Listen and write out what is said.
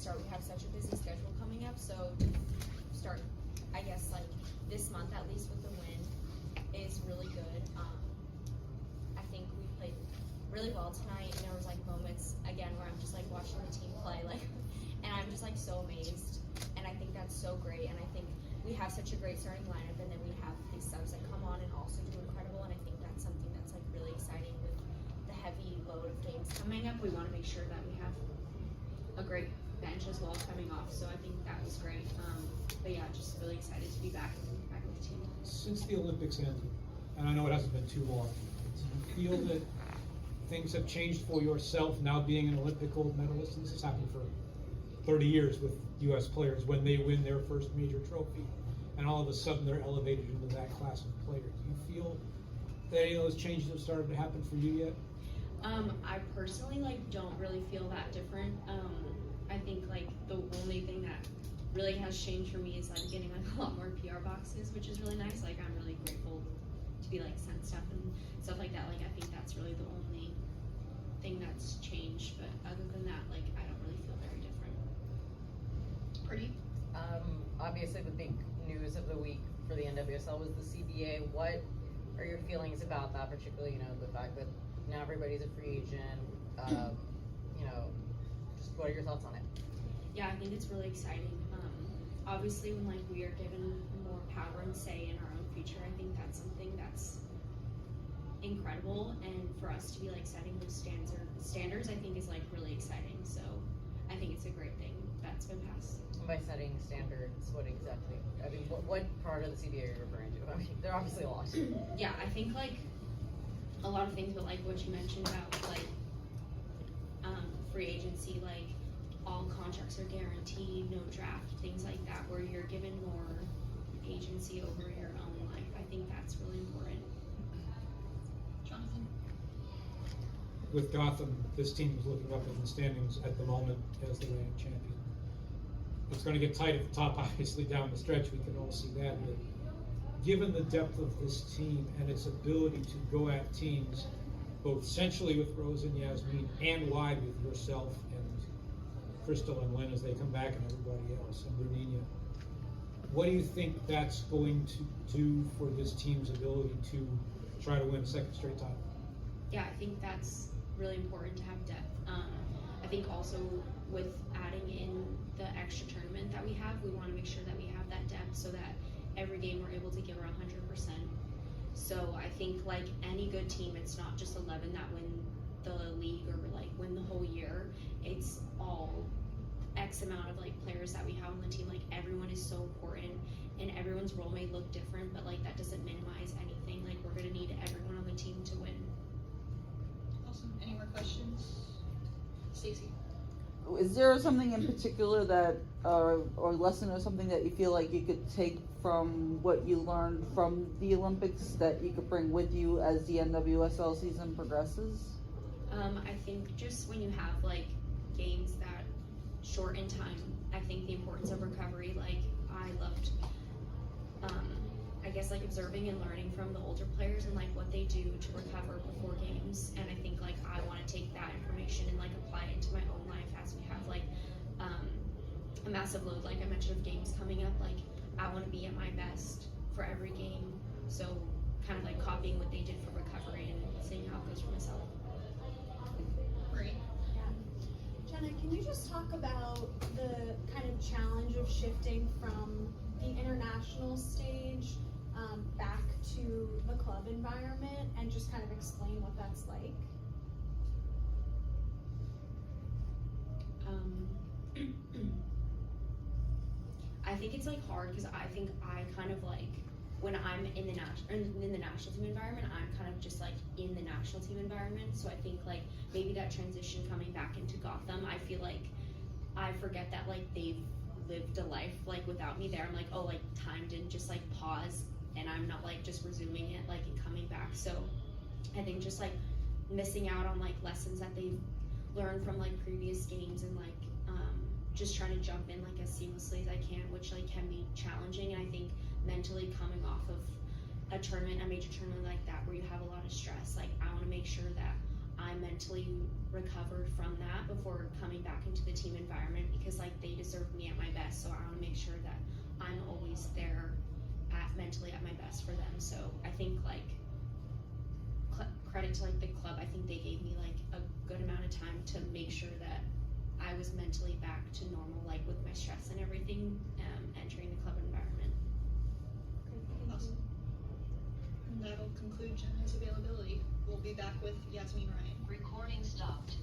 start. We have such a busy schedule coming up, so to start, I guess, like this month at least with the win is really good. I think we played really well tonight, and there was like moments again where I'm just like watching the team play, like, and I'm just like so amazed, and I think that's so great. And I think we have such a great starting lineup, and then we have these subs that come on and also do incredible, and I think that's something that's like really exciting with the heavy load of games coming up. We want to make sure that we have a great bench as well coming off, so I think that was great. But yeah, just really excited to be back with the team. Since the Olympics ended, and I know it hasn't been too long, do you feel that things have changed for yourself now being an Olympic gold medalist? And this has happened for 30 years with U.S. players when they win their first major trophy, and all of a sudden they're elevated into that class of player. Do you feel that any of those changes have started to happen for you yet? I personally don't really feel that different. I think the only thing that really has changed for me is getting a lot more PR boxes, which is really nice. I'm really grateful to be sent stuff and stuff like that. I think that's really the only thing that's changed. But other than that, I don't really feel very different. Pretty. Obviously the big news of the week for the NWSL was the CBA. What are your feelings about that, particularly, the fact that now everybody's a free agent, just what are your thoughts on it? Yeah, I think it's really exciting. Obviously when we are given more power and say in our own future, I think that's something that's incredible, and for us to be setting those standards I think is really exciting. So I think it's a great thing that's been passed. And by setting standards, what exactly? I mean, what part of the CBA are you referring to? I mean, there are obviously a lot. Yeah, I think a lot of things, but what you mentioned about free agency, all contracts are guaranteed, no draft, things like that, where you're given more agency over your own life. I think that's really important. Jonathan? With Gotham, this team is looking up in the standings at the moment as the reigning champion. It's going to get tight at the top, obviously, down the stretch. We can all see that. But given the depth of this team and its ability to go at teams, both centrally with Rose and Yasmin and wide with yourself and Crystal and Lynn as they come back and everybody else, and Bernina, what do you think that's going to do for this team's ability to try to win a second straight title? Yeah, I think that's really important to have depth. I think also with adding in the extra tournament that we have, we want to make sure that we have that depth so that every game we're able to give our 100%. So I think any good team, it's not just 11 that win the league or win the whole year. It's all X amount of players that we have on the team. Everyone is so important, and everyone's role may look different, but that doesn't minimize anything. We're gonna need everyone on the team to win. Awesome. Any more questions? Stacey? Is there something in particular that, or lesson or something that you feel you could take from what you learned from the Olympics that you could bring with you as the NWSL season progresses? I think just when you have games that short in time, I think the importance of recovery, I loved, I guess observing and learning from the older players and what they do to recover before games. And I think I want to take that information and apply it into my own life as we have a massive load, I mentioned, of games coming up. I want to be at my best for every game. So kind of copying what they did for recovery and seeing how it goes for myself. Great. Yeah. Jenna, can you just talk about the kind of challenge of shifting from the international stage back to the club environment, and just kind of explain what that's like? I think it's hard because I think I kind of when I'm in the national team environment, I'm kind of just in the national team environment. So I think maybe that transition coming back into Gotham, I feel I forget that they've lived a life without me there. I'm oh, time didn't just pause, and I'm not just resuming it and coming back. So I think just missing out on lessons that they've learned from previous games, and just trying to jump in as seamlessly as I can, which can be challenging. And I think mentally coming off of a major tournament like that where you have a lot of stress, I want to make sure that I'm mentally recovered from that before coming back into the team environment, because because like they deserve me at my best, so I want to make sure that I'm always there mentally at my best for them. So I think like credit to like the club, I think they gave me like a good amount of time to make sure that I was mentally back to normal, like with my stress and everything, entering the club environment. Awesome. And that'll conclude Jenna's availability. We'll be back with Yasmin Ryan. Recording stopped.